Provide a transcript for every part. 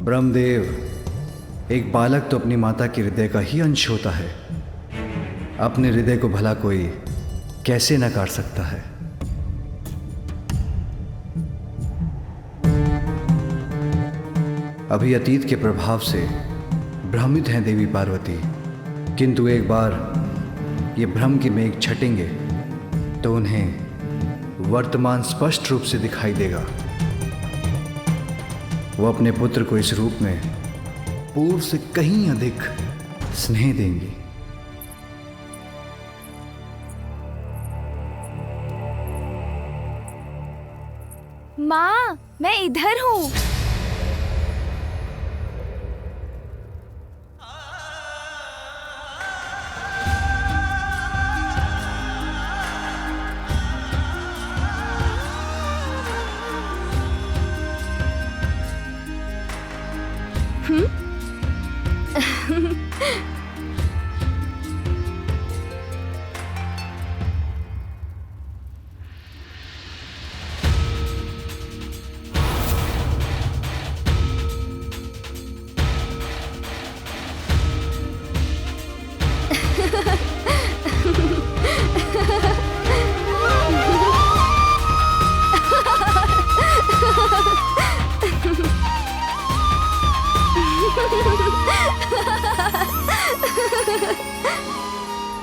ब्रह्मदेव, एक बालक तो अपनी माता के हृदय का ही अंश होता है। अपने हृदय को भला कोई कैसे नकार सकता है। अभी अतीत के प्रभाव से भ्रमित हैं देवी पार्वती, किंतु एक बार ये भ्रम के मेघ छटेंगे तो उन्हें वर्तमान स्पष्ट रूप से दिखाई देगा। वो अपने पुत्र को इस रूप में पूर्व से कहीं अधिक स्नेह देंगी। माँ, मैं इधर हूँ।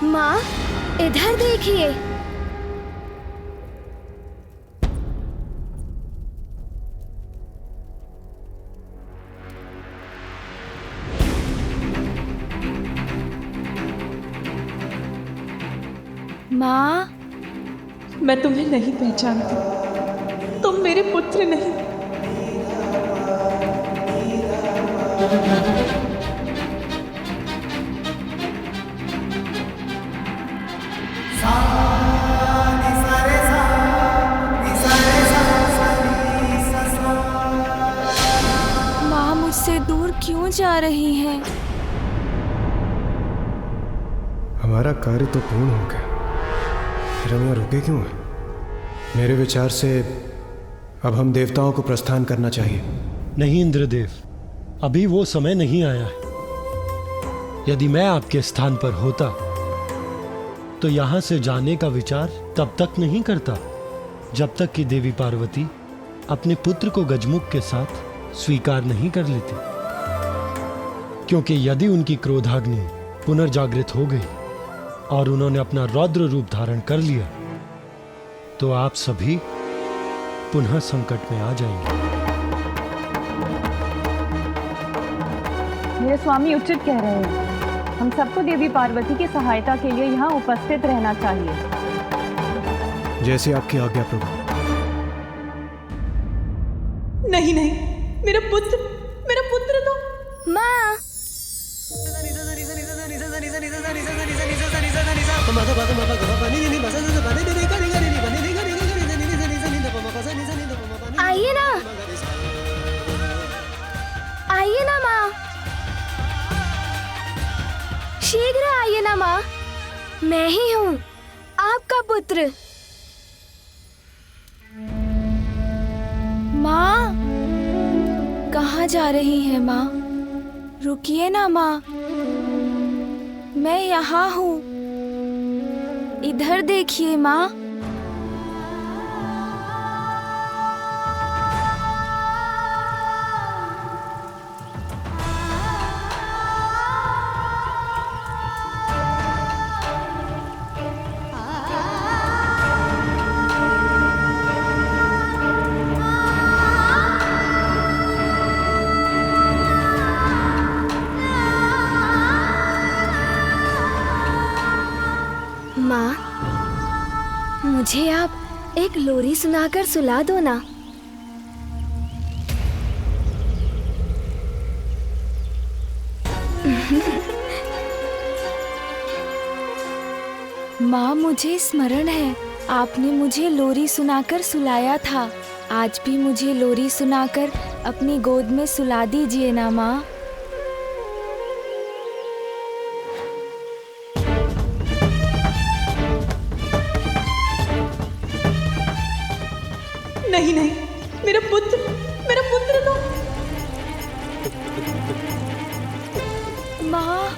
माँ, इधर देखिए। माँ, मैं तुम्हें नहीं पहचानती। तुम मेरे पुत्र नहीं। माँ मुझसे दूर क्यों जा रही हैं? हमारा कार्य तो पूर्ण हो गया, फिर हम यहाँ रुके क्यों हैं? मेरे विचार से अब हम देवताओं को प्रस्थान करना चाहिए। नहीं इंद्रदेव, अभी वो समय नहीं आया है। यदि मैं आपके स्थान पर होता तो यहां से जाने का विचार तब तक नहीं करता जब तक कि देवी पार्वती अपने पुत्र को गजमुख के साथ स्वीकार नहीं कर लेती। क्योंकि यदि उनकी क्रोधाग्नि पुनर्जागृत हो गई और उन्होंने अपना रौद्र रूप धारण कर लिया तो आप सभी पुनः संकट में आ जाएंगे। मेरे स्वामी उचित कह रहे हैं। हम सबको देवी पार्वती की सहायता के लिए यहाँ उपस्थित रहना चाहिए। जैसे आपकी आज्ञा प्रभु। नहीं नहीं, मेरा पुत्र तो। माँ, आइए ना, आइए ना माँ, शीघ्र आइए ना माँ। मैं ही हूँ, आपका पुत्र। माँ, कहाँ जा रही हैं माँ? रुकिए ना माँ, मैं यहाँ हूँ। इधर देखिए माँ। माँ, मुझे आप एक लोरी सुनाकर सुला दो ना। माँ, मुझे स्मरण है, आपने मुझे लोरी सुनाकर सुलाया था। आज भी मुझे लोरी सुनाकर अपनी गोद में सुला दीजिए ना माँ। नहीं नहीं, मेरा पुत्र तो। माँ,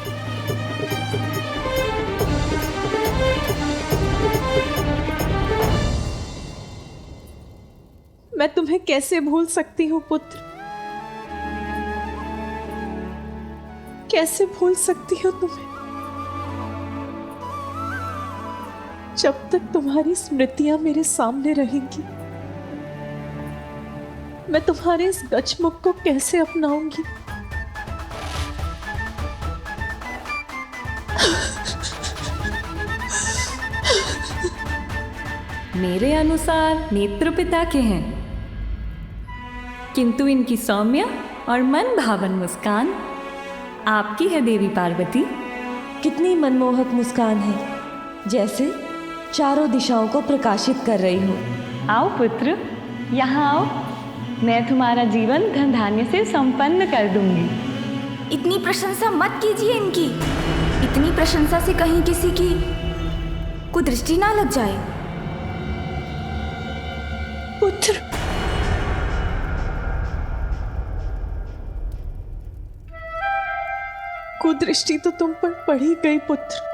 मैं तुम्हें कैसे भूल सकती हूँ पुत्र, कैसे भूल सकती हूँ तुम्हें, जब तक तुम्हारी स्मृतियां मेरे सामने रहेंगी मैं तुम्हारे इस गचमुख को कैसे अपनाऊंगी। मेरे अनुसार नेत्र पिता के हैं, किंतु इनकी सौम्य और मन भावन मुस्कान आपकी है देवी पार्वती। कितनी मनमोहक मुस्कान है, जैसे चारों दिशाओं को प्रकाशित कर रही हो। आओ पुत्र, यहाँ आओ, मैं तुम्हारा जीवन धन धान्य से संपन्न कर दूंगी। इतनी प्रशंसा मत कीजिए इनकी। इतनी प्रशंसा से कहीं किसी की कुदृष्टि ना लग जाए। पुत्र, कुदृष्टि तो तुम पर पड़ी गई पुत्र।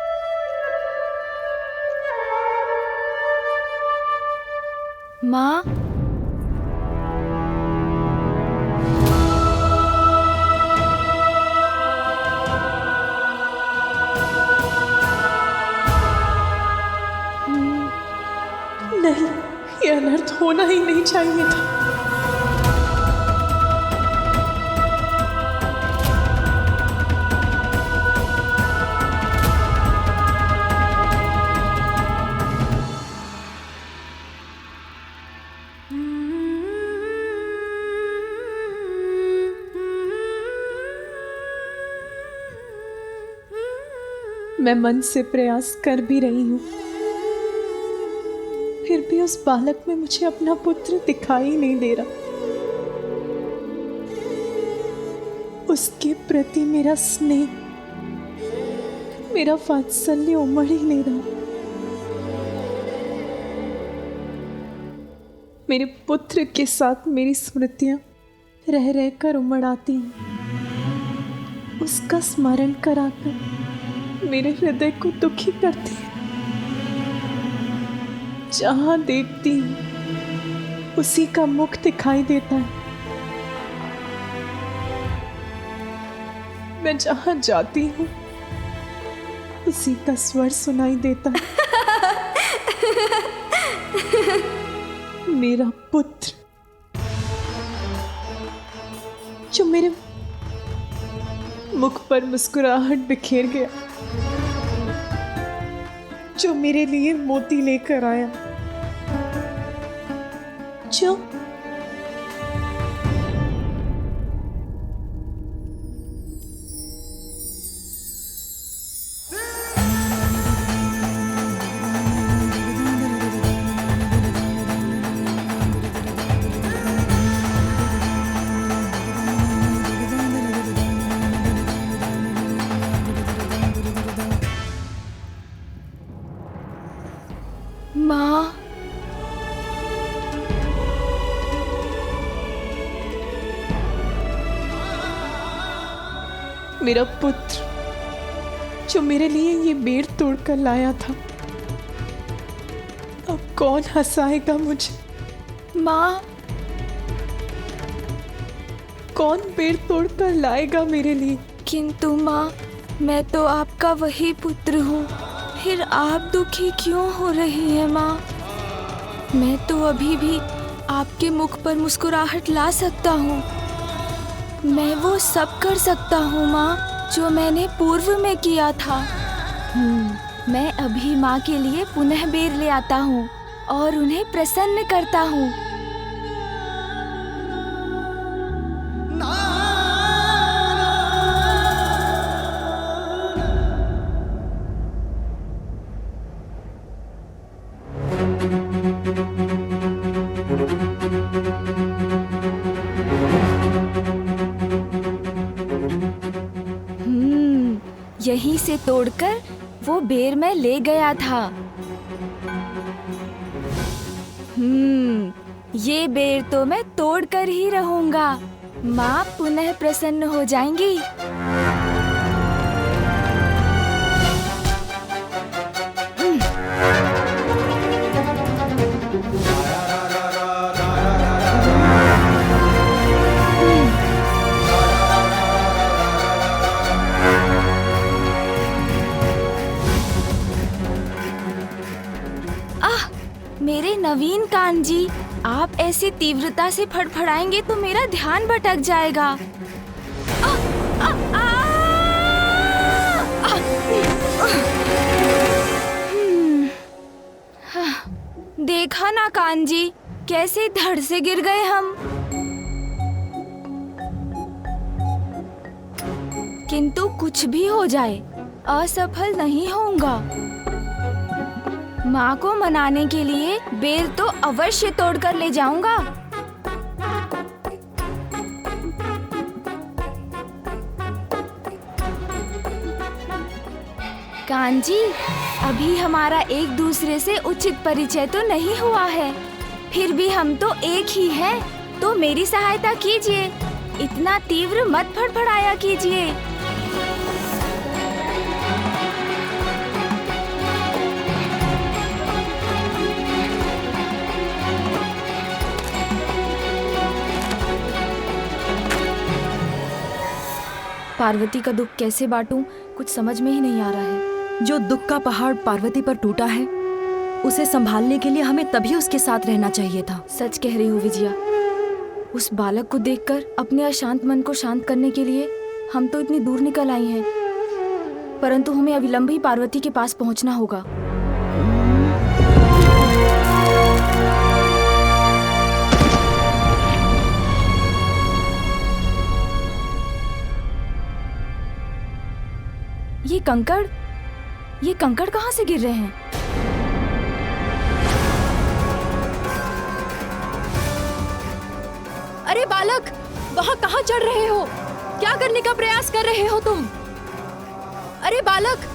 माँ, नहीं, ये अनर्थ होना ही नहीं चाहिए था। मैं मन से प्रयास कर भी रही हूं, फिर भी उस बालक में मुझे अपना पुत्र दिखाई नहीं दे रहा। उसके प्रति मेरा स्नेह, मेरा वात्सल्य उमड़ ही नहीं रहा। मेरे पुत्र के साथ मेरी स्मृतियां रह रहकर उमड़ आती हैं, उसका स्मरण कराकर मेरे हृदय को दुखी करती है। जहां देखती हूं उसी का मुख दिखाई देता है। मैं जहां जाती हूं उसी का स्वर सुनाई देता है। मेरा पुत्र जो मेरे मुख पर मुस्कुराहट बिखेर गया, जो मेरे लिए मोती लेकर आया, जो माँ, मेरा पुत्र जो मेरे लिए ये बेर तोड़कर लाया था, अब कौन हंसाएगा मुझे। माँ, कौन बेर तोड़कर लाएगा मेरे लिए। किंतु माँ, मैं तो आपका वही पुत्र हूँ, फिर आप दुखी क्यों हो रही हैं माँ? मैं तो अभी भी आपके मुख पर मुस्कुराहट ला सकता हूँ। मैं वो सब कर सकता हूँ माँ जो मैंने पूर्व में किया था। मैं अभी माँ के लिए पुनः बेर ले आता हूँ और उन्हें प्रसन्न करता हूँ। यहीं से तोड़कर वो बेर मैं ले गया था। ये बेर तो मैं तोड़ कर ही रहूंगा। माँ पुनः प्रसन्न हो जाएंगी। मेरे नवीन कान जी, आप ऐसी तीव्रता से फड़फड़ाएंगे तो मेरा ध्यान भटक जाएगा। देखा ना कान जी, कैसे धड़ से गिर गए हम। किंतु कुछ भी हो जाए, असफल नहीं होऊंगा। माँ को मनाने के लिए बेल तो अवश्य तोड़कर ले जाऊंगा। कान जी, अभी हमारा एक दूसरे से उचित परिचय तो नहीं हुआ है, फिर भी हम तो एक ही हैं, तो मेरी सहायता कीजिए। इतना तीव्र मत फड़फड़ाया कीजिए। पार्वती का दुख कैसे बांटूं, कुछ समझ में ही नहीं आ रहा है। जो दुख का पहाड़ पार्वती पर टूटा है, उसे संभालने के लिए हमें तभी उसके साथ रहना चाहिए था। सच कह रही हो विजया। उस बालक को देखकर अपने अशांत मन को शांत करने के लिए हम तो इतनी दूर निकल आई हैं, परंतु हमें अविलंब ही पार्वती के पास पहुंचना होगा। ये कंकड़ कहाँ से गिर रहे हैं? अरे बालक, वहाँ कहाँ चढ़ रहे हो? क्या करने का प्रयास कर रहे हो तुम? अरे बालक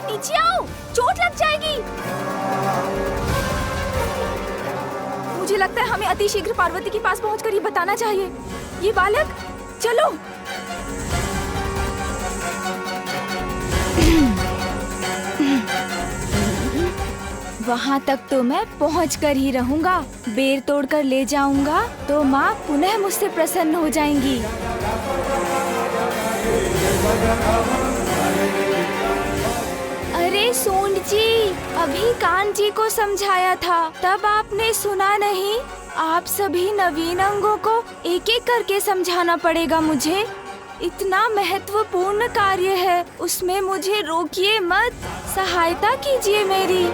नीचे आओ, चोट लग जाएगी। मुझे लगता है हमें अतिशीघ्र पार्वती के पास पहुंचकर ये बताना चाहिए। ये बालक, चलो। वहाँ तक तो मैं पहुँच कर ही रहूँगा। बेर तोड़कर ले जाऊँगा तो माँ पुनः मुझसे प्रसन्न हो जाएंगी। अरे सूंड जी, अभी कान जी को समझाया था, तब आपने सुना नहीं। आप सभी नवीन अंगों को एक एक करके समझाना पड़ेगा मुझे। इतना महत्वपूर्ण कार्य है, उसमें मुझे रोकिए मत, सहायता कीजिए मेरी।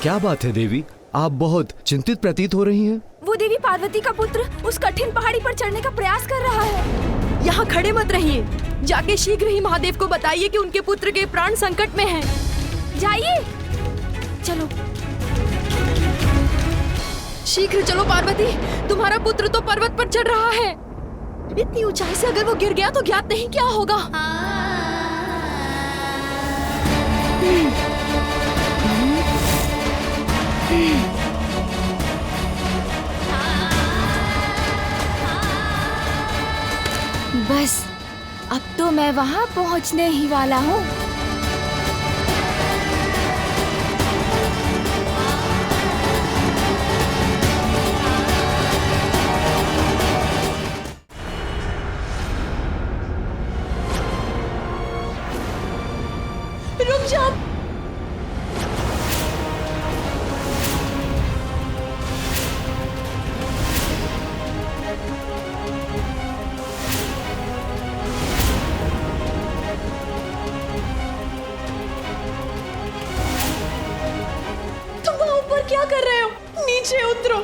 क्या बात है देवी, आप बहुत चिंतित प्रतीत हो रही हैं। वो देवी पार्वती का पुत्र उस कठिन पहाड़ी पर चढ़ने का प्रयास कर रहा है। यहाँ खड़े मत रहिए, जाके शीघ्र ही महादेव को बताइए कि उनके पुत्र के प्राण संकट में हैं। जाइए, चलो। शीघ्र चलो पार्वती, तुम्हारा पुत्र तो पर्वत पर चढ़ रहा है। इतनी ऊंचाई से अगर वो गिर गया तो ज्ञात नहीं क्या होगा। बस, अब तो मैं वहाँ पहुँचने ही वाला हूँ। रुक जाओ। तुम वहां ऊपर क्या कर रहे हो? नीचे उतरो।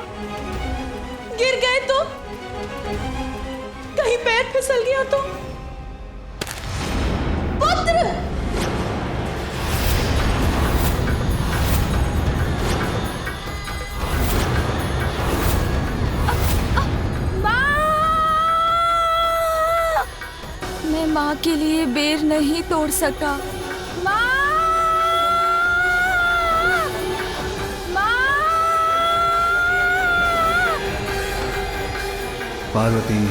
गिर गए तो? कहीं पैर फिसल गया तो? पुत्र! मैं माँ के लिए बेर नहीं तोड़ सका। माँ! माँ! पार्वती,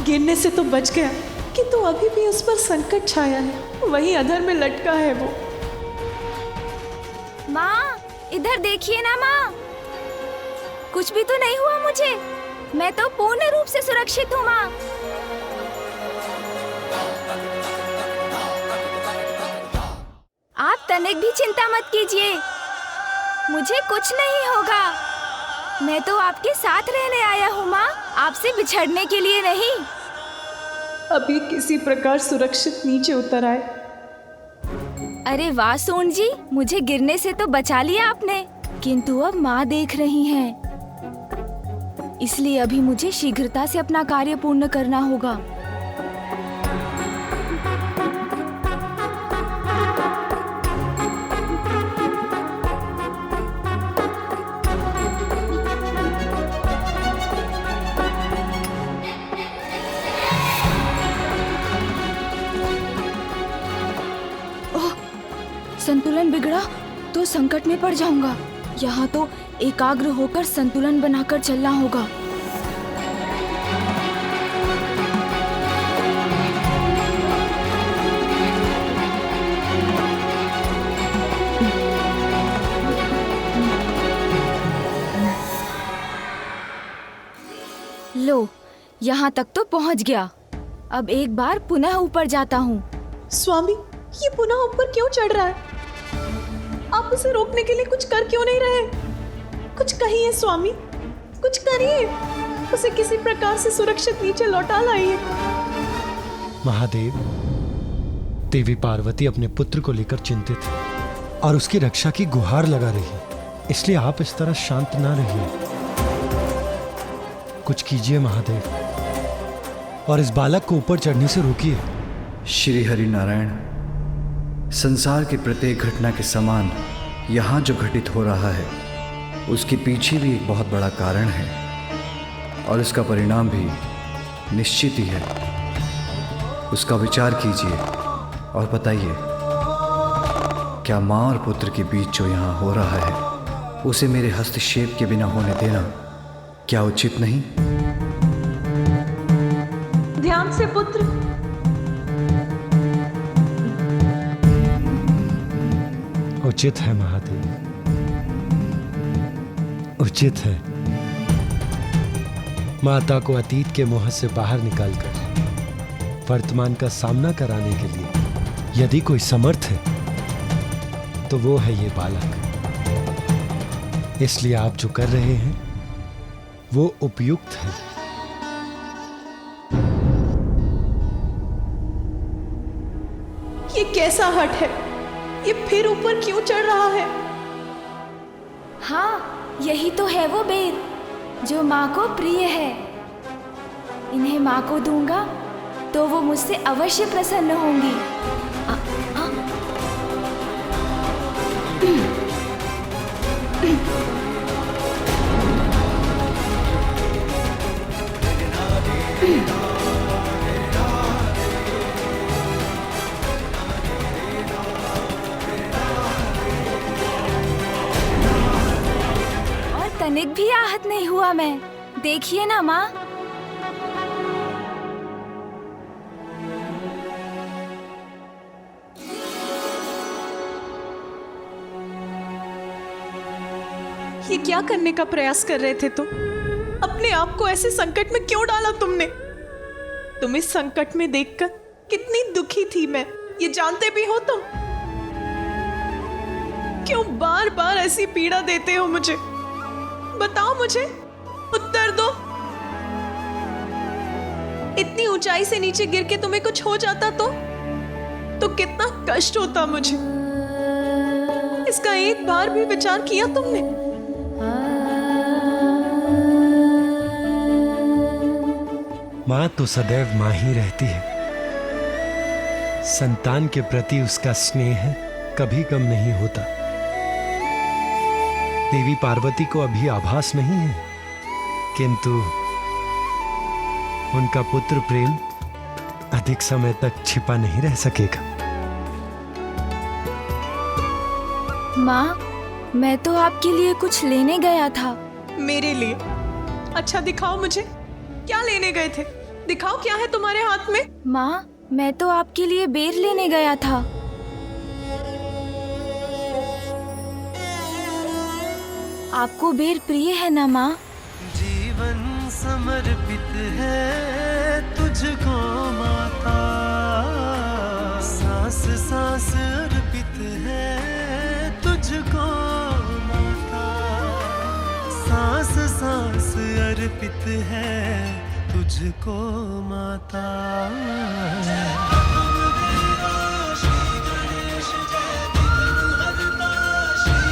गिरने से तो बच गया, किंतु अभी भी उस पर संकट छाया है। वहीं अधर में लटका है वो। माँ, इधर देखिए ना माँ, कुछ भी तो नहीं हुआ मुझे। मैं तो पूर्ण रूप से सुरक्षित हूँ माँ। आप तनिक भी चिंता मत कीजिए, मुझे कुछ नहीं होगा। मैं तो आपके साथ रहने आया हूँ माँ, आपसे बिछड़ने के लिए नहीं। अभी किसी प्रकार सुरक्षित नीचे उतर आए। अरे वाह सोन जी, मुझे गिरने से तो बचा लिया आपने, किंतु अब माँ देख रही हैं, इसलिए अभी मुझे शीघ्रता से अपना कार्य पूर्ण करना होगा। संतुलन बिगड़ा तो संकट में पड़ जाऊंगा। यहाँ तो एकाग्र होकर संतुलन बनाकर चलना होगा। लो, यहाँ तक तो पहुँच गया। अब एक बार पुनः ऊपर जाता हूँ। स्वामी, ये पुनः ऊपर क्यों चढ़ रहा है? आप उसे रोकने के लिए कुछ कर क्यों नहीं रहे? कुछ कहिए स्वामी, कुछ करिए, उसे किसी प्रकार से सुरक्षित नीचे लौटा लाइए। महादेव, देवी पार्वती अपने पुत्र को लेकर चिंतित है और उसकी रक्षा की गुहार लगा रही है, इसलिए आप इस तरह शांत ना रहिए। कुछ कीजिए महादेव और इस बालक को ऊपर चढ़ने से रोकिए। श्री हरि नारायण, संसार की प्रत्येक घटना के समान यहाँ जो घटित हो रहा है उसके पीछे भी एक बहुत बड़ा कारण है और इसका परिणाम भी निश्चित ही है। उसका विचार कीजिए और बताइए, क्या माँ और पुत्र के बीच जो यहाँ हो रहा है उसे मेरे हस्तक्षेप के बिना होने देना क्या उचित नहीं? ध्यान से पुत्र। उचित है महादेव, उचित है। माता को अतीत के मोह से बाहर निकालकर वर्तमान का सामना कराने के लिए यदि कोई समर्थ है तो वो है ये बालक। इसलिए आप जो कर रहे हैं वो उपयुक्त है। ये कैसा हठ है? ये फिर ऊपर क्यों चढ़ रहा है? हाँ, यही तो है वो बेर जो माँ को प्रिय है। इन्हें माँ को दूंगा तो वो मुझसे अवश्य प्रसन्न होंगी। तनिक भी आहत नहीं हुआ मैं, देखिए ना माँ। ये क्या करने का प्रयास कर रहे थे तुम? अपने आप को ऐसे संकट में क्यों डाला तुमने? तुम इस संकट में देखकर कितनी दुखी थी मैं, ये जानते भी हो तुम? क्यों बार बार ऐसी पीड़ा देते हो मुझे? बताओ, मुझे उत्तर दो। इतनी ऊंचाई से नीचे गिर के तुम्हें कुछ हो जाता तो कितना कष्ट होता मुझे। इसका एक बार भी विचार किया तुमने? माँ तो सदैव माँ ही रहती है। संतान के प्रति उसका स्नेह कभी कम नहीं होता। देवी पार्वती को अभी आभास नहीं है, किंतु उनका पुत्र प्रेम अधिक समय तक छिपा नहीं रह सकेगा। माँ, मैं तो आपके लिए कुछ लेने गया था। मेरे लिए? अच्छा दिखाओ मुझे, क्या लेने गए थे? दिखाओ क्या है तुम्हारे हाथ में? माँ, मैं तो आपके लिए बेर लेने गया था। आपको बेर प्रिय है ना माँ? जीवन समर्पित है तुझको माता, सांस सांस अर्पित है तुझको माता, सांस सांस अर्पित है तुझको माता।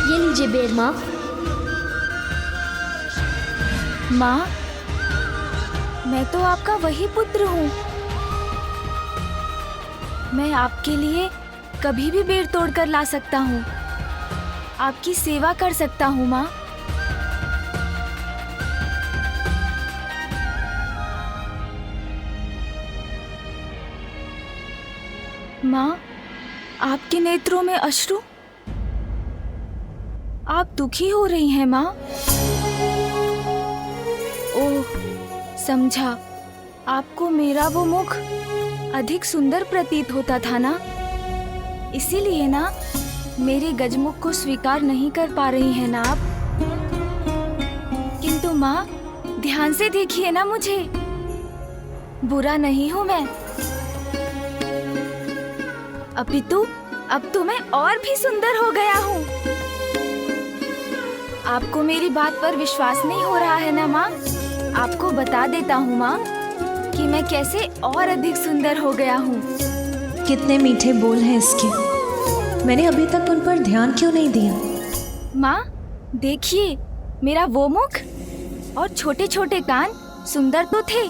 ये लीजिए बेर माँ। माँ, मैं तो आपका वही पुत्र हूँ। मैं आपके लिए कभी भी बेर तोड़ कर ला सकता हूँ, आपकी सेवा कर सकता हूँ माँ। माँ, आपके नेत्रों में अश्रु? आप दुखी हो रही हैं माँ? ओह, समझा। आपको मेरा वो मुख अधिक सुंदर प्रतीत होता था ना, इसीलिए ना मेरे गजमुख को स्वीकार नहीं कर पा रही हैं ना आप। किंतु माँ, ध्यान से देखिए ना मुझे, बुरा नहीं हूँ मैं। अपितु अब तो मैं और भी सुंदर हो गया हूँ। आपको मेरी बात पर विश्वास नहीं हो रहा है ना माँ? आपको बता देता हूँ माँ कि मैं कैसे और अधिक सुंदर हो गया हूँ। कितने मीठे बोल हैं इसके, मैंने अभी तक उन पर ध्यान क्यों नहीं दिया? माँ देखिए, मेरा वो मुख और छोटे छोटे कान सुंदर तो थे,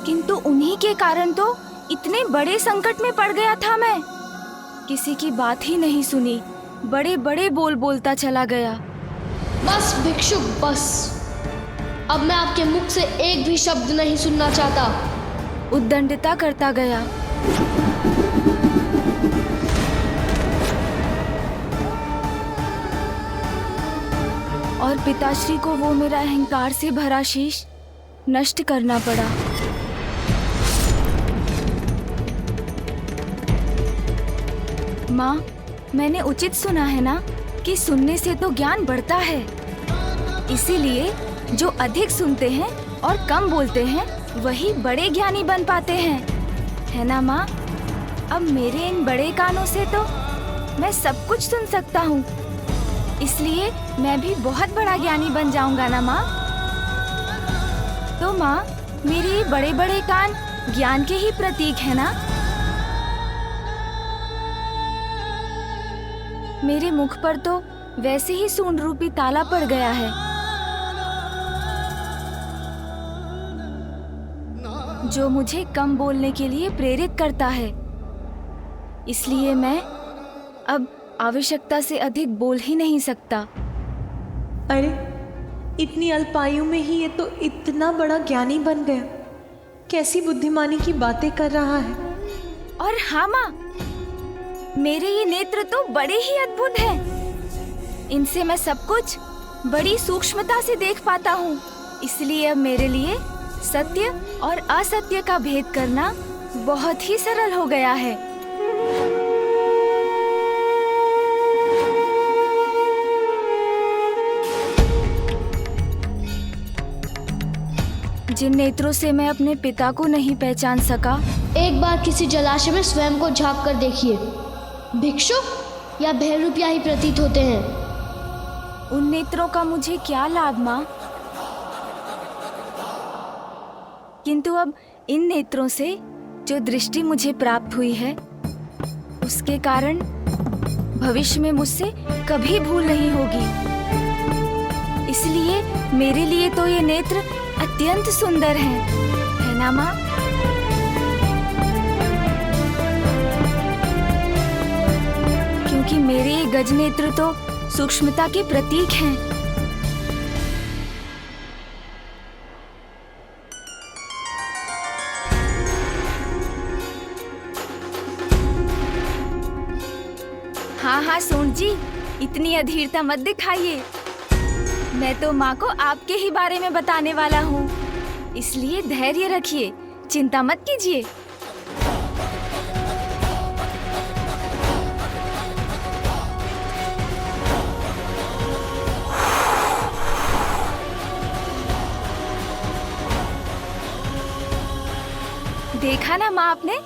किंतु उन्हीं के कारण तो इतने बड़े संकट में पड़ गया था मैं। किसी की बात ही नहीं सुनी, बड़े बड़े बोल बोलता चला गया। बस भिक्षुक बस, अब मैं आपके मुख से एक भी शब्द नहीं सुनना चाहता। उद्दंडता करता गया। और पिताश्री को वो मेरा अहंकार से भरा शीश नष्ट करना पड़ा। माँ, मैंने उचित सुना है ना कि सुनने से तो ज्ञान बढ़ता है, इसीलिए जो अधिक सुनते हैं और कम बोलते हैं वही बड़े ज्ञानी बन पाते हैं, है ना माँ? अब मेरे इन बड़े कानों से तो मैं सब कुछ सुन सकता हूँ, इसलिए मैं भी बहुत बड़ा ज्ञानी बन जाऊंगा ना माँ? तो माँ, मेरे ये बड़े बड़े कान ज्ञान के ही प्रतीक है ना? मेरे मुख पर तो वैसे ही सूंड रूपी ताला पड़ गया है, जो मुझे कम बोलने के लिए प्रेरित करता है। इसलिए मैं अब आवश्यकता से अधिक बोल ही नहीं सकता। अरे, इतनी अल्पायु में ही ये तो इतना बड़ा ज्ञानी बन गया। कैसी बुद्धिमानी की बातें कर रहा है। और हाँ माँ, मेरे ये नेत्र तो बड़े ही अद्भुत हैं। इनसे मैं सब कुछ बड़ी सूक्ष्मता से देख पाता हूँ, इसलिए अब मेरे लिए सत्य और असत्य का भेद करना बहुत ही सरल हो गया है। जिन नेत्रों से मैं अपने पिता को नहीं पहचान सका, एक बार किसी जलाशय में स्वयं को झांक कर देखिए, भिक्षुक या भैरूपिया ही प्रतीत होते हैं। उन नेत्रों का मुझे क्या लाभ माँ? किंतु अब इन नेत्रों से जो दृष्टि मुझे प्राप्त हुई है, उसके कारण भविष्य में मुझसे कभी भूल नहीं होगी। इसलिए मेरे लिए तो ये नेत्र अत्यंत सुंदर हैं, है ना माँ? क्योंकि मेरे ये गज नेत्र तो सूक्ष्मता के प्रतीक हैं। हाँ हाँ सूंड जी, इतनी अधीरता मत दिखाइए। मैं तो माँ को आपके ही बारे में बताने वाला हूँ, इसलिए धैर्य रखिए, चिंता मत कीजिए। देखा ना माँ आपने,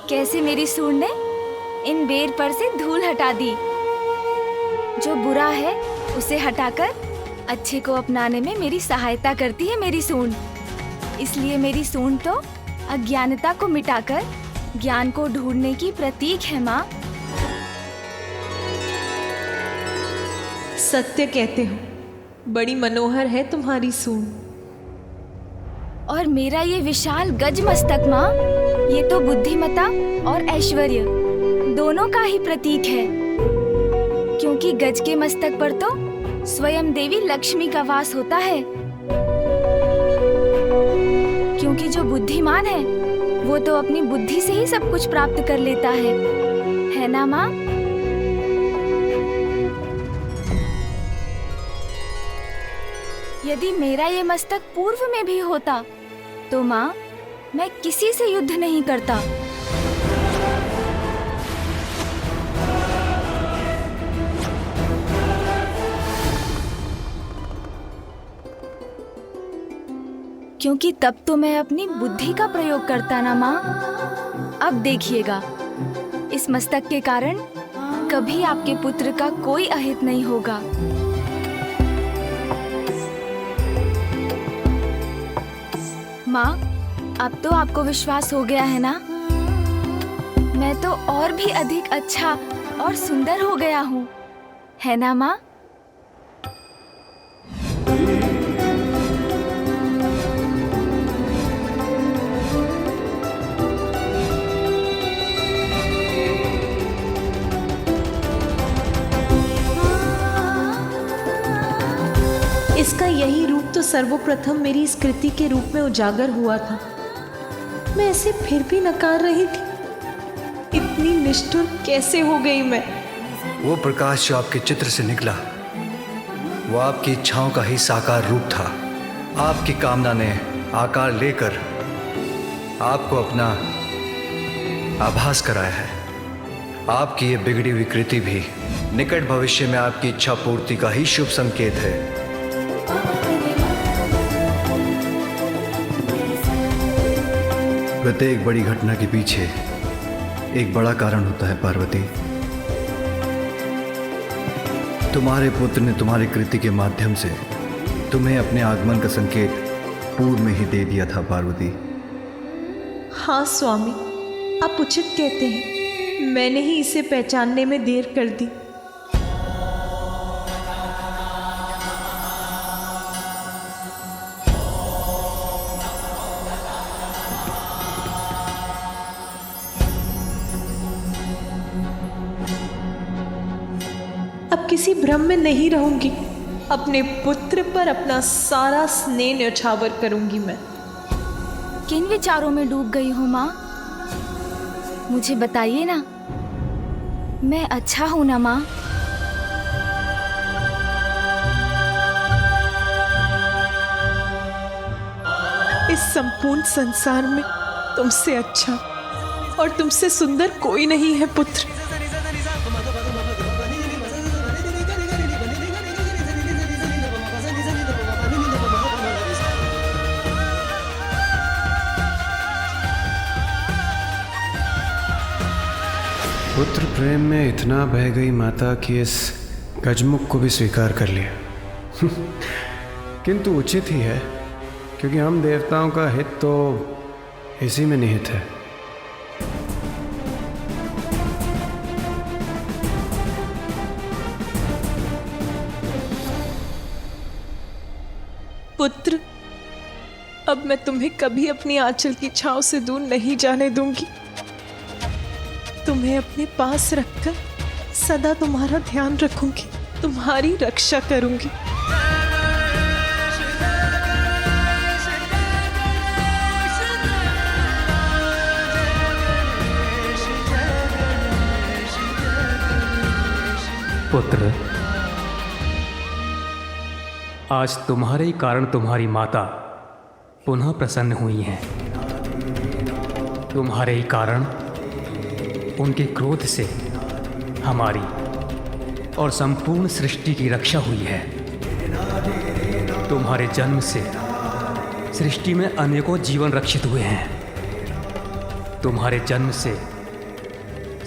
कैसे मेरी सूंड ने इन बेर पर से धूल हटा दी। जो बुरा है उसे हटाकर अच्छे को अपनाने में मेरी सहायता करती है मेरी सूंड। इसलिए मेरी सूंड तो अज्ञानता को मिटाकर ज्ञान को ढूंढने की प्रतीक है माँ। सत्य कहते हो, बड़ी मनोहर है तुम्हारी सूंड। और मेरा ये विशाल गज मस्तक माँ, ये तो बुद्धिमता और ऐश्वर्य दोनों का ही प्रतीक है। क्योंकि गज के मस्तक पर तो स्वयं देवी लक्ष्मी का वास होता है। क्योंकि जो बुद्धिमान है वो तो अपनी बुद्धि से ही सब कुछ प्राप्त कर लेता है ना माँ? यदि मेरा ये मस्तक पूर्व में भी होता तो माँ, मैं किसी से युद्ध नहीं करता। क्योंकि तब तो मैं अपनी बुद्धि का प्रयोग करता ना माँ। अब देखिएगा, इस मस्तक के कारण कभी आपके पुत्र का कोई अहित नहीं होगा। माँ, अब तो आपको विश्वास हो गया है ना? मैं तो और भी अधिक अच्छा और सुंदर हो गया हूँ, है ना माँ? इसका यही रूप तो सर्वप्रथम मेरी इस कृति के रूप में उजागर हुआ था। मैं ऐसे फिर भी नकार रही थी। इतनी निष्ठुर कैसे हो गई मैं? वो प्रकाश जो आपके चित्र से निकला, वो आपकी इच्छाओं का ही साकार रूप था। आपकी कामना ने आकार लेकर आपको अपना आभास कराया है। आपकी ये बिगड़ी हुई कृति भी निकट भविष्य में आपकी इच्छा पूर्ति का ही शुभ संकेत है। प्रत्येक बड़ी घटना के पीछे एक बड़ा कारण होता है पार्वती। तुम्हारे पुत्र ने तुम्हारी कृति के माध्यम से तुम्हें अपने आगमन का संकेत पूर्व में ही दे दिया था पार्वती। हाँ स्वामी, आप उचित कहते हैं। मैंने ही इसे पहचानने में देर कर दी। अब किसी भ्रम में नहीं रहूंगी। अपने पुत्र पर अपना सारा स्नेह न्यौछावर करूंगी मैं। किन विचारों में डूब गई हूँ माँ? मुझे बताइए ना। मैं अच्छा हूँ ना माँ? इस संपूर्ण संसार में तुमसे अच्छा और तुमसे सुंदर कोई नहीं है पुत्र। पुत्र प्रेम में इतना बह गई माता कि इस गजमुख को भी स्वीकार कर लिया। किंतु उचित ही है क्योंकि हम देवताओं का हित तो इसी में निहित है। पुत्र, अब मैं तुम्हें कभी अपनी आंचल की छांव से दूर नहीं जाने दूंगी। तुम्हें अपने पास रखकर सदा तुम्हारा ध्यान रखूंगी, तुम्हारी रक्षा करूंगी। पुत्र, आज तुम्हारे ही कारण तुम्हारी माता पुनः प्रसन्न हुई हैं। तुम्हारे ही कारण उनके क्रोध से हमारी और संपूर्ण सृष्टि की रक्षा हुई है। तुम्हारे जन्म से सृष्टि में अनेकों जीवन रक्षित हुए हैं। तुम्हारे जन्म से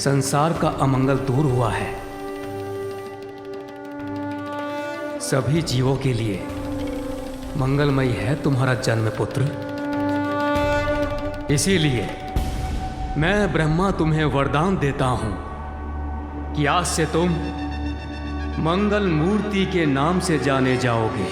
संसार का अमंगल दूर हुआ है। सभी जीवों के लिए मंगलमयी है तुम्हारा जन्म पुत्र। इसीलिए मैं ब्रह्मा तुम्हें वरदान देता हूं कि आज से तुम मंगल मूर्ति के नाम से जाने जाओगे।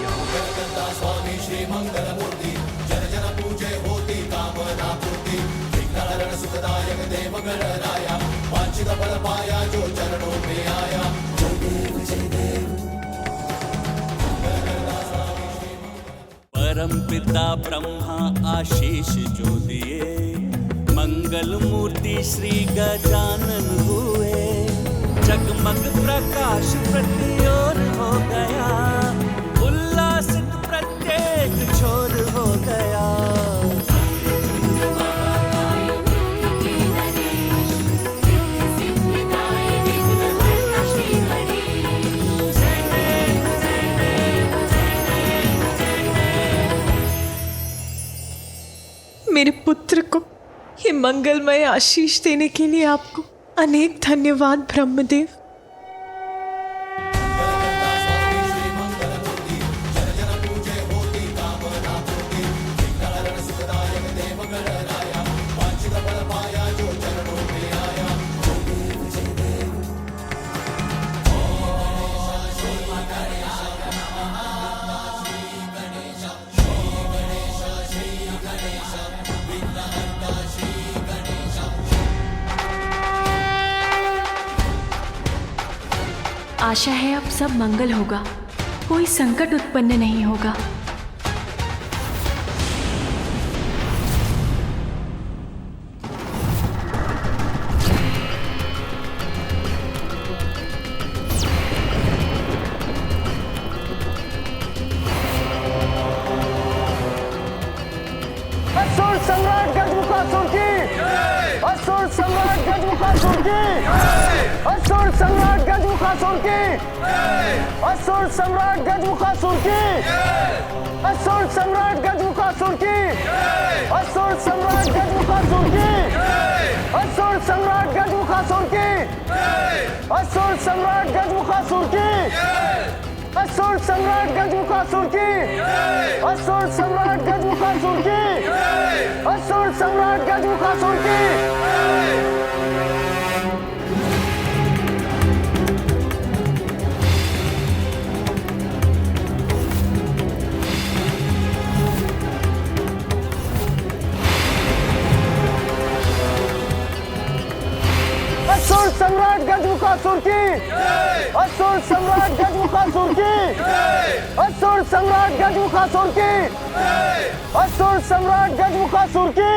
परम पिता ब्रह्मा आशीष जो दिए, मंगल मूर्ति श्री गजानन हुए। जगमग प्रकाश प्रति ओर हो गया, उल्लासित प्रत्येक छोर हो गया। मेरे पुत्र को ये मंगलमय आशीष देने के लिए आपको अनेक धन्यवाद ब्रह्मदेव। आशा है अब सब मंगल होगा, कोई संकट उत्पन्न नहीं होगा। असुर सम्राट गजमुखासुर की, असुर सम्राट गजमुखासुर की, असुर सम्राट गजमुखासुर की, असुर सम्राट गजमुखासुर की, असुर सम्राट गजमुखासुर की, असुर सम्राट गजमुखासुर की, असुर सम्राट गजमुखासुर की, असुर सम्राट गजमुखासुर की, असुर सम्राट गजमुखासुर की, असुर सम्राट गजमुखासुर की, असुर सम्राट गजमुखासुर की। असुर सम्राट गजमुखासुर की, असुर सम्राट गजमुखासुर की, असुर सम्राट गजमुखासुर की, असुर सम्राट गजमुखासुर की।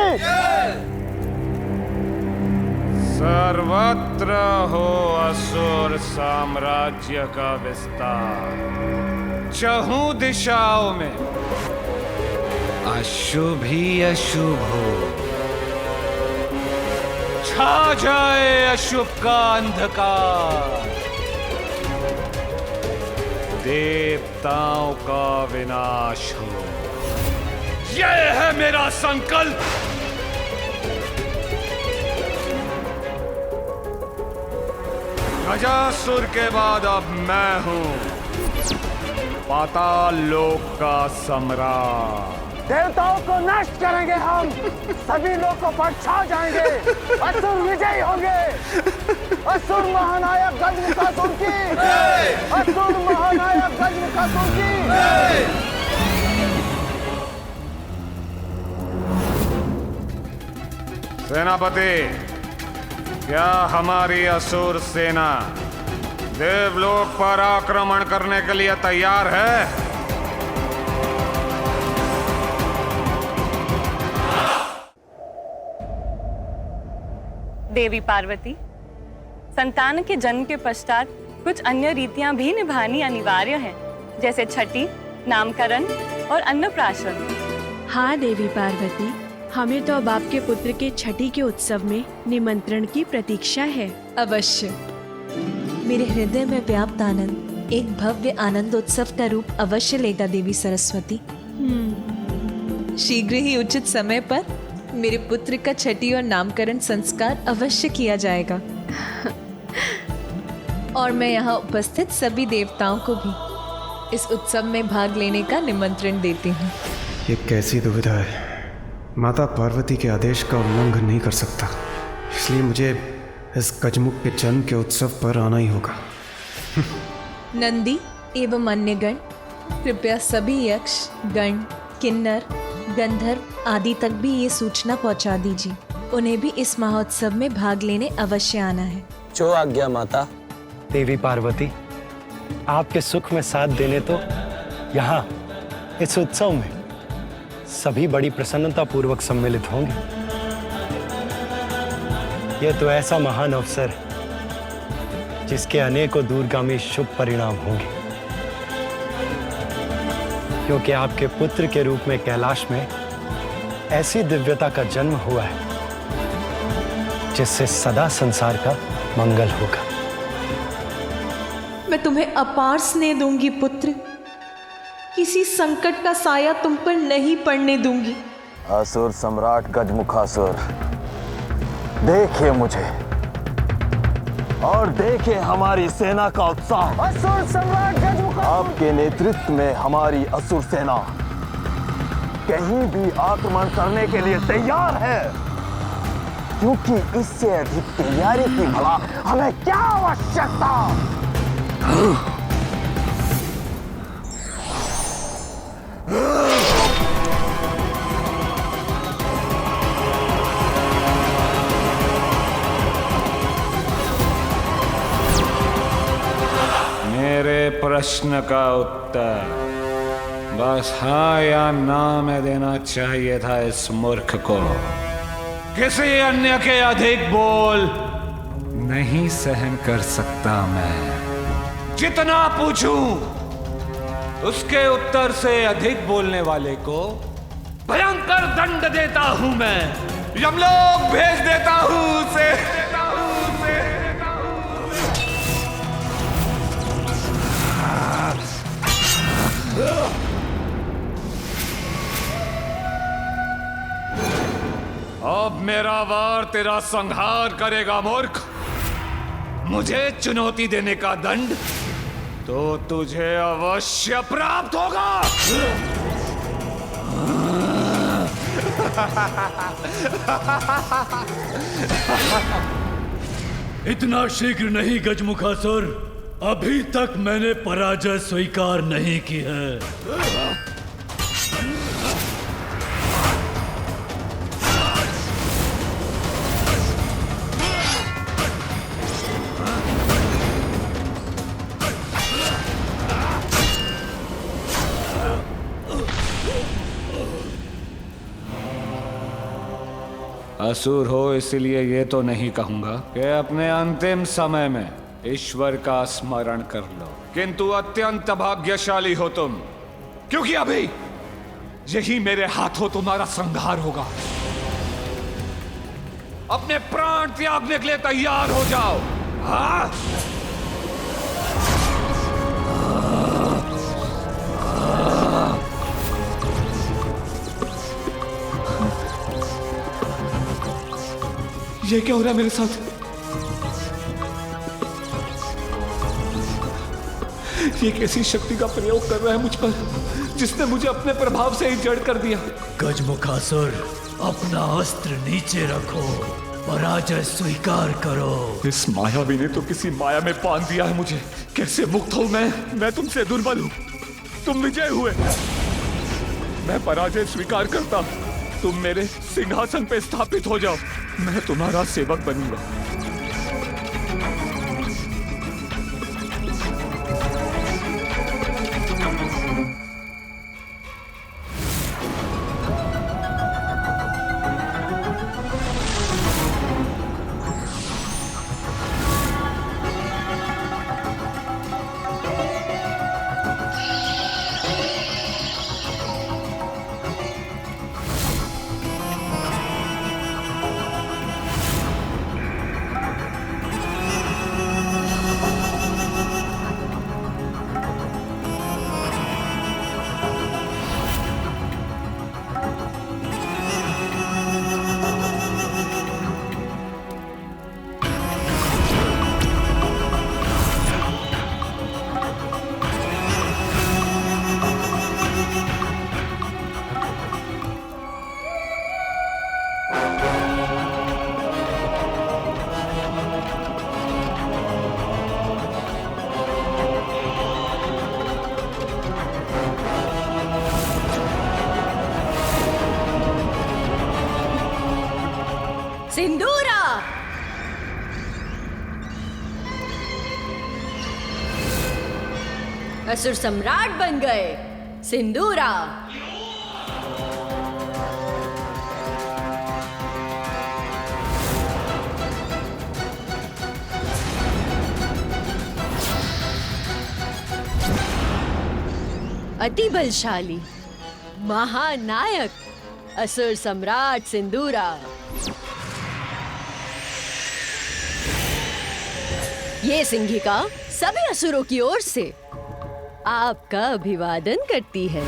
सर्वत्र हो असुर साम्राज्य का विस्तार, चहुं दिशाओं में अशुभ ही अशुभ हो, छा जाए अशुभ का अंधकार, देवताओं का विनाश हो। यह है मेरा संकल्प। गजासुर के बाद अब मैं हूं पाताल लोक का सम्राट। देवताओं को नष्ट करेंगे हम, सभी लोगों पर छा जाएंगे, असुर विजयी होंगे। असुर महानायक गजमुखासुर की, असुर महानायक गजमुखासुर की। सेनापति, क्या हमारी असुर सेना देवलोक पर आक्रमण करने के लिए तैयार है? देवी पार्वती, संतान के जन्म के पश्चात कुछ अन्य रीतियां भी निभानी अनिवार्य हैं, जैसे छठी, नामकरण और अन्नप्राशन। हाँ देवी पार्वती, हमें तो अब आपके पुत्र के छठी के उत्सव में निमंत्रण की प्रतीक्षा है। अवश्य। मेरे हृदय में व्याप्त आनंद एक भव्य आनंद उत्सव का रूप अवश्य लेगा देवी सरस्वती। शीघ्र ही उचित समय पर मेरे पुत्र का छठी और नामकरण संस्कार अवश्य किया जाएगा। और मैं यहाँ उपस्थित सभी देवताओं को भी इस उत्सव में भाग लेने का निमंत्रण देती हूँ। ये कैसी दुविधा है। माता पार्वती के आदेश का उल्लंघन नहीं कर सकता, इसलिए मुझे इस गजमुख के जन्म के उत्सव पर आना ही होगा। नंदी एवं अन्य गण, कृपया सभी यक्ष, गण, किन्नर, गंधर्व आदि तक भी ये सूचना पहुंचा दीजिए। उन्हें भी इस महोत्सव में भाग लेने अवश्य आना है। जो आज्ञा माता। देवी पार्वती, आपके सुख में साथ देने तो यहाँ इस उत्सव में सभी बड़ी प्रसन्नता पूर्वक सम्मिलित होंगे। यह तो ऐसा महान अवसर है जिसके अनेकों दूरगामी शुभ परिणाम होंगे, क्योंकि आपके पुत्र के रूप में कैलाश में ऐसी दिव्यता का जन्म हुआ है जिससे सदा संसार का मंगल होगा। मैं तुम्हें अपार स्नेह दूंगी पुत्र, किसी संकट का साया तुम पर नहीं पड़ने दूंगी। असुर सम्राट गजमुखासुर, देखिए मुझे और देखिए हमारी सेना का उत्साह। असुर सम्राट गजमुखासुर, आपके नेतृत्व में हमारी असुर सेना कहीं भी आक्रमण करने के लिए तैयार है, क्योंकि इससे अधिक तैयारी की भला हमें क्या आवश्यकता। मेरे प्रश्न का उत्तर बस हाँ या ना में देना चाहिए था इस मूर्ख को। किसी अन्य के अधिक बोल नहीं सहन कर सकता मैं। जितना पूछूं उसके उत्तर से अधिक बोलने वाले को भयंकर दंड देता हूं मैं, यमलोक भेज देता हूं उसे। अब मेरा वार तेरा संहार करेगा मूर्ख। मुझे चुनौती देने का दंड तो तुझे अवश्य प्राप्त होगा। इतना शीघ्र नहीं गजमुखासुर, अभी तक मैंने पराजय स्वीकार नहीं की है। असुर हो इसलिए ये तो नहीं कहूंगा कि अपने अंतिम समय में ईश्वर का स्मरण कर लो, किंतु अत्यंत भाग्यशाली हो तुम, क्योंकि अभी यही मेरे हाथों तुम्हारा संहार होगा। अपने प्राण त्यागने के लिए तैयार हो जाओ। हाँ? ये क्या हो रहा है मेरे साथ? ये कैसी शक्ति का प्रयोग कर रहा है मुझ पर? जिसने मुझे अपने प्रभाव से ही जड़ कर दिया। गजमुखासुर, अपना अस्त्र नीचे रखो, पराजय स्वीकार करो। इस मायावी ने तो किसी माया में बांध दिया है मुझे। कैसे मुक्त हूं मैं तुमसे दुर्बल हूं, तुम विजय हुए। मैं पराजय स्वीकार करता, तुम मेरे सिंहासन पे स्थापित हो जाओ, मैं तुम्हारा सेवक बनूंगा। सिंदूरा! असुर सम्राट बन गए। सिंदूरा! अति बलशाली महानायक असुर सम्राट सिंदूरा, ये सिंहिका सभी असुरों की ओर से आपका अभिवादन करती है।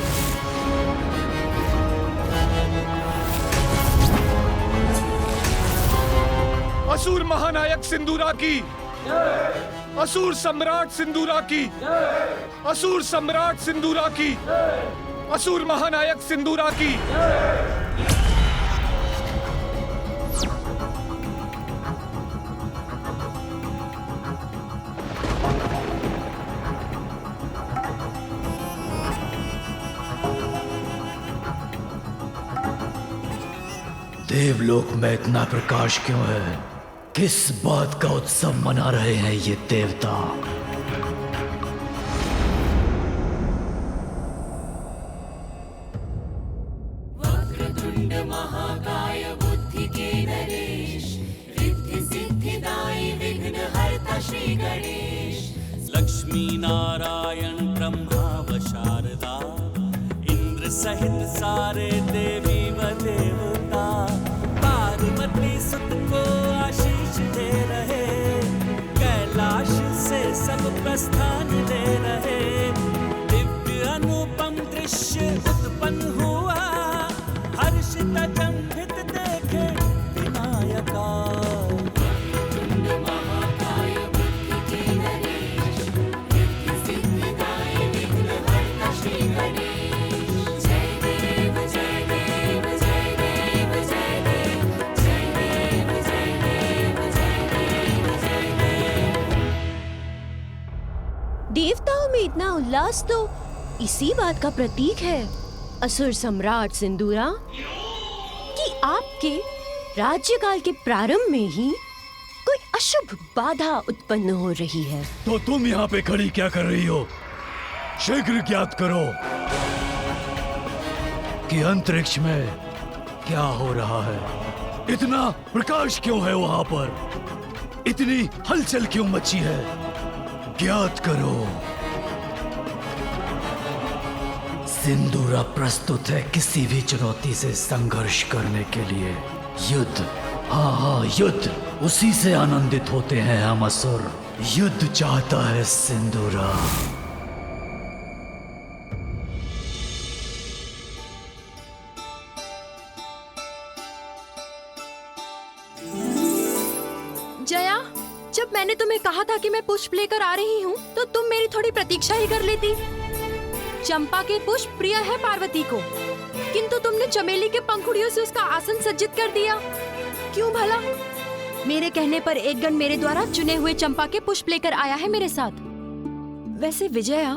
असुर महानायक सिंदूरा की, असुर सम्राट सिंदूरा की, असुर सम्राट सिंदूरा की, असुर महानायक सिंदूरा की। देवलोक में इतना प्रकाश क्यों है? किस बात का उत्सव मना रहे हैं ये देवता? वक्रतुंड महाकाय बुद्धि के नरेश, रिद्धि सिद्धिदायी विघ्न हरता श्री गणेश। लक्ष्मी नारायण ब्रह्मा व शारदा, इंद्र सहित सारे देवी व देवता, पार्वती सुत को आशीष दे रहे, कैलाश से सब प्रस्थान ले रहे। दिव्य अनुपम दृश्य उत्पन्न हुआ, हर्षित अचंभित देखे विनायका। देवताओं में इतना उल्लास तो इसी बात का प्रतीक है असुर सम्राट सिंदूरा, कि आपके राज्यकाल के प्रारंभ में ही कोई अशुभ बाधा उत्पन्न हो रही है। तो तुम यहाँ पे खड़ी क्या कर रही हो? शीघ्र ज्ञात करो कि अंतरिक्ष में क्या हो रहा है। इतना प्रकाश क्यों है वहां पर? इतनी हलचल क्यों मची है? ज्ञात करो। सिंदूरा प्रस्तुत है किसी भी चुनौती से संघर्ष करने के लिए। युद्ध, हाँ युद्ध, उसी से आनंदित होते हैं हम असुर। युद्ध चाहता है सिंदूरा। जया, जब मैंने तुम्हें कहा था कि मैं पुष्प लेकर आ रही हूँ, तो तुम मेरी थोड़ी प्रतीक्षा ही कर लेती। चंपा के पुष्प प्रिय है पार्वती को, किंतु तुमने चमेली के पंखुड़ियों से उसका आसन सज्जित कर दिया। क्यों भला? मेरे कहने पर एक गण मेरे द्वारा चुने हुए चंपा के पुष्प लेकर आया है मेरे साथ। वैसे विजया,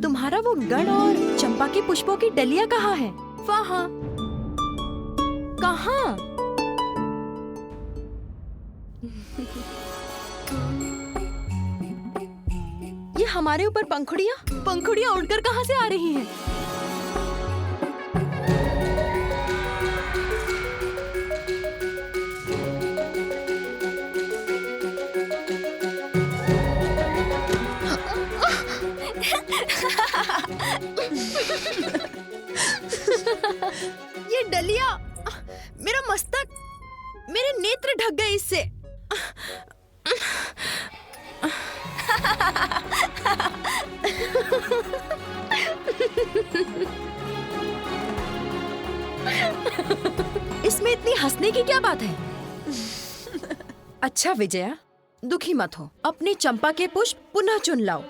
तुम्हारा वो गण और चंपा के पुष्पों की डलिया कहाँ है? वहाँ। कहाँ? ये हमारे ऊपर पंखुड़ियाँ उड़कर कहाँ से आ रही हैं? ये डलिया, मेरा मस्तक, मेरे नेत्र ढक गए इससे। इसमें इतनी हंसने की क्या बात है? अच्छा विजया, दुखी मत हो, अपने चंपा के पुष्प पुनः चुन लाओ।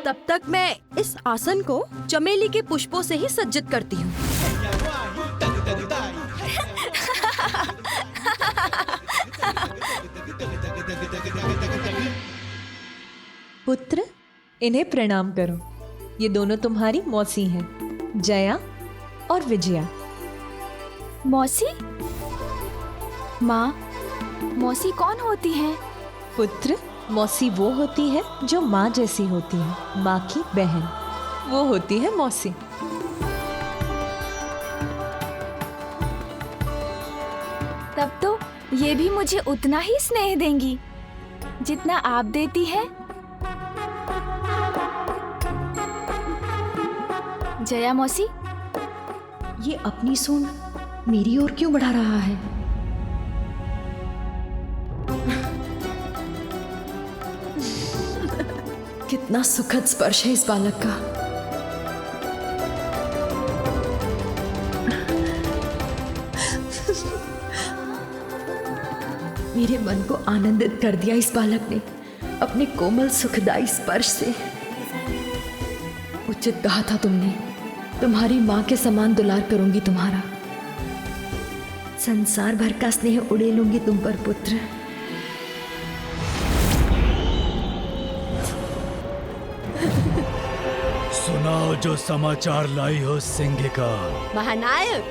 तब तक मैं इस आसन को चमेली के पुष्पों से ही सज्जित करती हूँ। पुत्र, इन्हें प्रणाम करो। ये दोनों तुम्हारी मौसी हैं, जया और विजया। मौसी? माँ, मौसी कौन होती है? पुत्र, मौसी वो होती है जो माँ जैसी होती है, माँ की बहन। वो होती है मौसी। तब तो ये भी मुझे उतना ही स्नेह देंगी जितना आप देती है। जया मौसी, ये अपनी सूंड मेरी ओर क्यों बढ़ा रहा है? कितना सुखद स्पर्श है इस बालक का। मेरे मन को आनंदित कर दिया इस बालक ने अपने कोमल सुखदायी स्पर्श से। उचित कहा था तुमने, तुम्हारी माँ के समान दुलार करूंगी तुम्हारा। संसार भर का स्नेह उड़ेलूंगी तुम पर पुत्र। सुनाओ जो समाचार लाई हो सिंहिका। महानायक,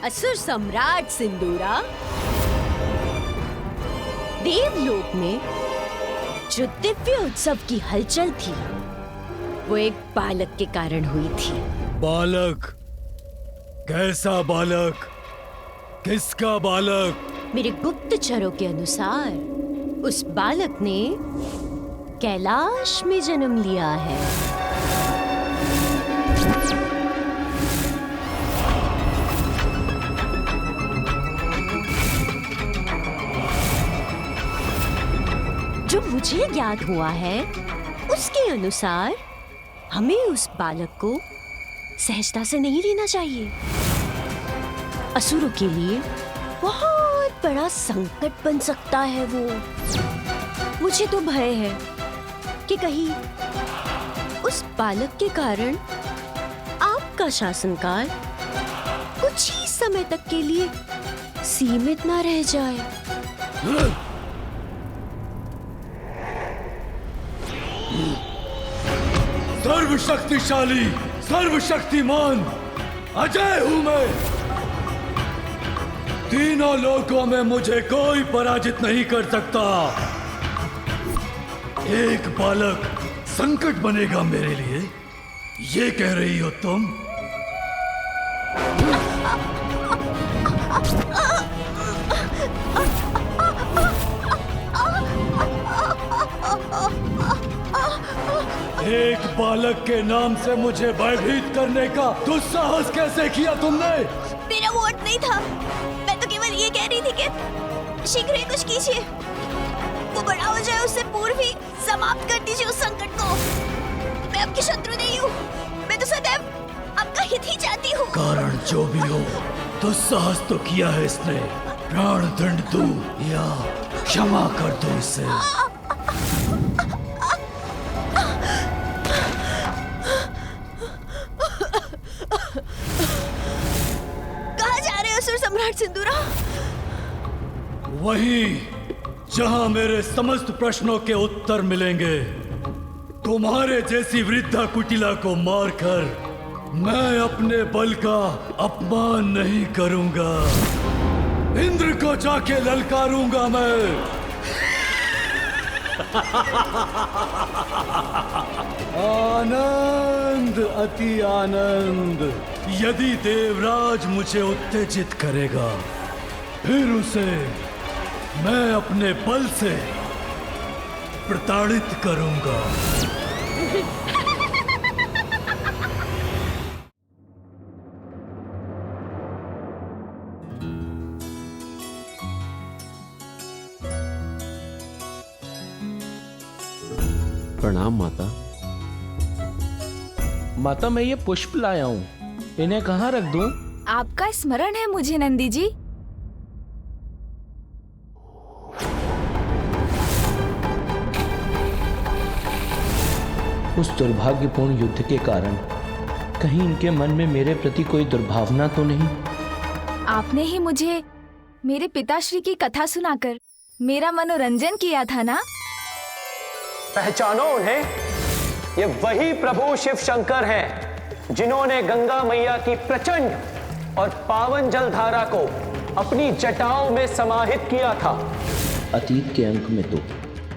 असुर सम्राट सिंदूरा, देवलोक में जो दिव्य उत्सव की हलचल थी वो एक बालक के कारण हुई थी। बालक? कैसा बालक? किसका बालक? मेरे गुप्तचरों के अनुसार उस बालक ने कैलाश में जन्म लिया है। जो मुझे ज्ञात हुआ है उसके अनुसार हमें उस बालक को सहजता से नहीं लेना चाहिए। असुरों के लिए बहुत बड़ा संकट बन सकता है वो। मुझे तो भय है कि कहीं उस बालक के कारण आपका शासनकाल कुछ ही समय तक के लिए सीमित ना रह जाए। सर्वशक्तिशाली, सर्वशक्तिमान अजय हूं मैं। तीनों लोकों में मुझे कोई पराजित नहीं कर सकता। एक बालक संकट बनेगा मेरे लिए, ये कह रही हो तुम? एक बालक के नाम से मुझे भयभीत करने का दुस्साहस कैसे किया तुमने? मेरा वोट नहीं था, मैं तो केवल ये कह रही थी कि शीघ्र ही कुछ कीजिए। वो बड़ा हो जाए उससे पूर्व ही समाप्त कर दीजिए उस संकट को। मैं आपकी शत्रु नहीं हूँ, मैं तो सदैव आपका हित ही चाहती हूँ। कारण जो भी हो, दुस्साहस तो किया है इसने। प्राण दंड दूं या क्षमा कर दूं इसे? सम्राट सिंदूरा। वहीं जहां मेरे समस्त प्रश्नों के उत्तर मिलेंगे, तुम्हारे जैसी वृद्धा कुटिला को मारकर मैं अपने बल का अपमान नहीं करूंगा। इंद्र को जाके ललकारूंगा मैं। आनंद, अति आनंद। यदि देवराज मुझे उत्तेजित करेगा, फिर उसे मैं अपने बल से प्रताड़ित करूंगा। प्रणाम माता। माता, मैं ये पुष्प लाया हूँ, इन्हें कहाँ रख दूं? आपका स्मरण है मुझे नंदी जी। उस दुर्भाग्यपूर्ण युद्ध के कारण कहीं इनके मन में मेरे प्रति कोई दुर्भावना तो नहीं? आपने ही मुझे मेरे पिताश्री की कथा सुनाकर मेरा मनोरंजन किया था ना? पहचानो उन्हें, ये वही प्रभु शिव शंकर हैं जिन्होंने गंगा मैया की प्रचंड और पावन जलधारा को अपनी जटाओं में समाहित किया था। अतीत के अंक में तो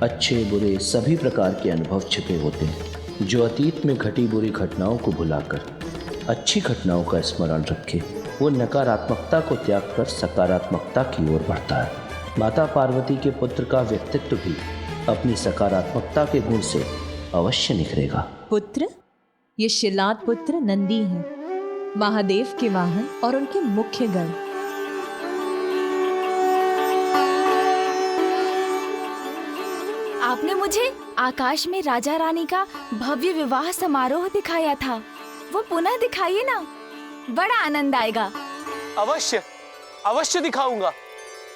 अच्छे बुरे सभी प्रकार के अनुभव छिपे होते हैं। जो अतीत में घटी बुरी घटनाओं को भुलाकर अच्छी घटनाओं का स्मरण रखे, वो नकारात्मकता को त्याग कर सकारात्मकता की ओर बढ़ता है। माता पार्वती के पुत्र का व्यक्तित्व भी अपनी सकारात्मकता के गुण से अवश्य निखरेगा। पुत्र, ये शिलाद पुत्र नंदी हैं, महादेव के वाहन और उनके मुख्य गण। आपने मुझे आकाश में राजा रानी का भव्य विवाह समारोह दिखाया था, वो पुनः दिखाइए ना, बड़ा आनंद आएगा। अवश्य अवश्य दिखाऊंगा।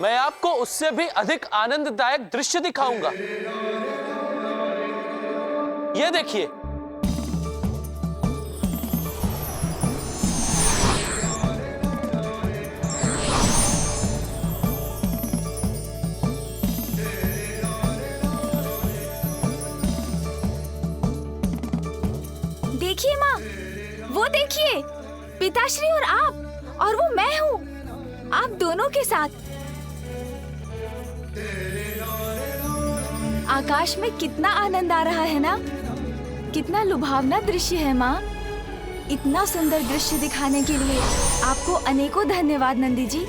मैं आपको उससे भी अधिक आनंददायक दृश्य दिखाऊंगा। ये देखिए, देखिए माँ, वो देखिए, पिताश्री और आप, और वो मैं हूँ, आप दोनों के साथ। आकाश में कितना आनंद आ रहा है ना, कितना लुभावना दृश्य है माँ। इतना सुंदर दृश्य दिखाने के लिए आपको अनेकों धन्यवाद नंदी जी।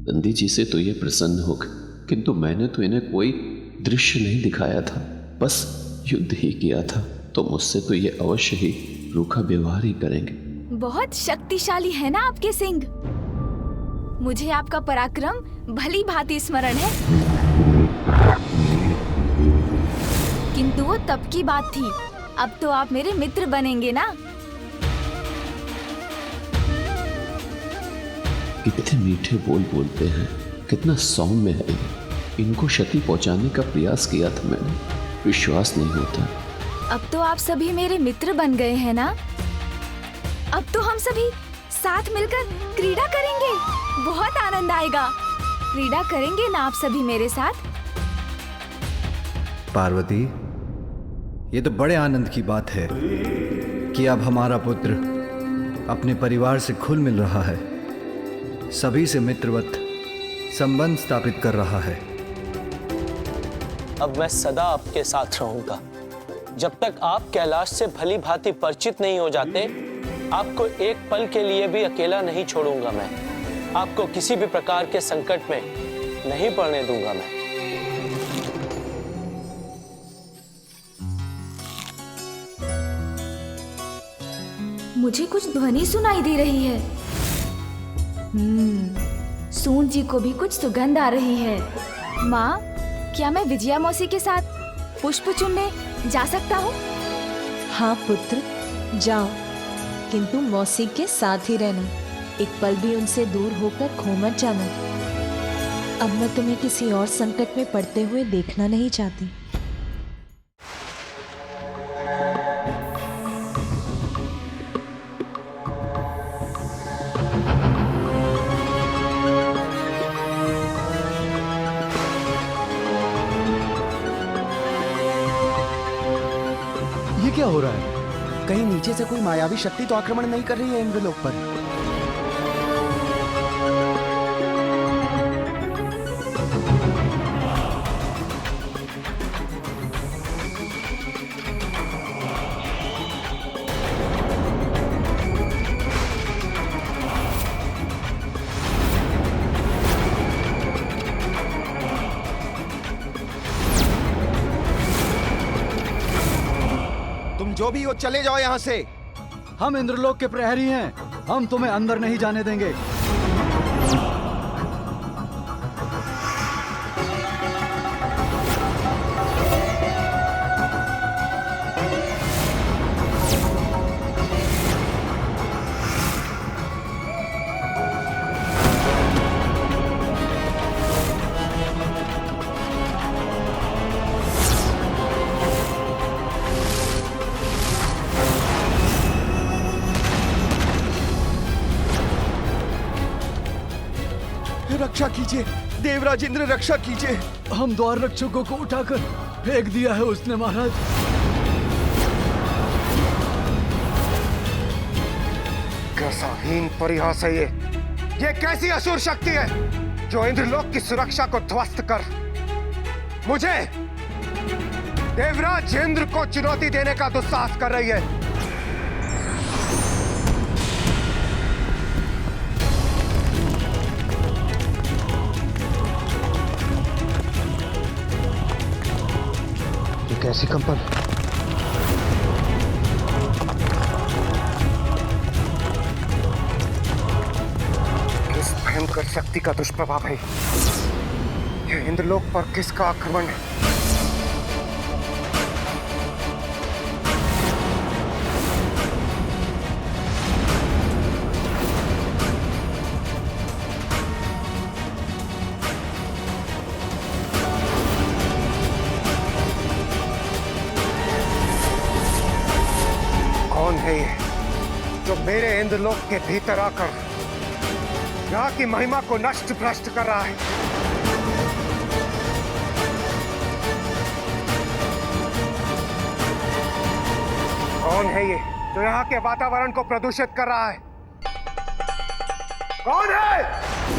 नंदी जी से तो ये प्रसन्न हो गए, किंतु मैंने तो इन्हें कोई दृश्य नहीं दिखाया था, बस युद्ध ही किया था, तो मुझसे तो ये अवश्य ही रूखा व्यवहार ही करेंगे। बहुत शक्तिशाली है ना आपके सिंह। मुझे आपका पराक्रम भली भांति स्मरण है, किंतु वो तब की बात थी, अब तो आप मेरे मित्र बनेंगे ना। कितने मीठे बोल बोलते हैं, कितना सौम्य है। इनको क्षति पहुंचाने का प्रयास किया था मैंने, विश्वास नहीं होता। अब तो आप सभी मेरे मित्र बन गए हैं ना। अब तो हम सभी साथ मिलकर क्रीड़ा करेंगे, बहुत आनंद आएगा। क्रीड़ा करेंगे ना आप सभी मेरे साथ? पार्वती, ये तो बड़े आनंद की बात है कि अब हमारा पुत्र अपने परिवार से खुल मिल रहा है, सभी से मित्रवत संबंध स्थापित कर रहा है। अब मैं सदा आपके साथ रहूंगा। जब तक आप कैलाश से भली भांति परिचित नहीं हो जाते, आपको एक पल के लिए भी अकेला नहीं छोड़ूंगा मैं। आपको किसी भी प्रकार के संकट में नहीं पड़ने दूंगा मैं। मुझे कुछ ध्वनि सुनाई दे रही है। सूंड जी को भी कुछ सुगंध आ रही है। माँ, क्या मैं विजया मौसी के साथ पुष्प चुनने जा सकता हूँ? हाँ पुत्र, जाओ, किंतु मौसी के साथ ही रहना। एक पल भी उनसे दूर होकर खो मत जाना। अब मैं तुम्हें किसी और संकट में पड़ते हुए देखना नहीं चाहती। हो रहा है? कहीं नीचे से कोई मायावी शक्ति तो आक्रमण नहीं कर रही है इंद्रलोक पर? जो भी हो, चले जाओ यहाँ से। हम इंद्रलोक के प्रहरी हैं, हम तुम्हें अंदर नहीं जाने देंगे। रक्षा कीजिए देवराज इंद्र, रक्षा कीजिए। हम द्वार रक्षकों को उठाकर फेंक दिया है उसने महाराज। कैसा हीन परिहास है ये कैसी असुर शक्ति है जो इंद्रलोक की सुरक्षा को ध्वस्त कर मुझे देवराज इंद्र को चुनौती देने का दुस्साहस कर रही है। कैसी कंपन? किस भयंकर शक्ति का दुष्प्रभाव है यह? इंद्रलोक पर किसका आक्रमण है? कौन है ये जो मेरे इंद्रलोक के भीतर आकर यहाँ की महिमा को नष्ट भ्रष्ट कर रहा है? कौन है ये जो यहाँ के वातावरण को प्रदूषित कर रहा है? कौन है?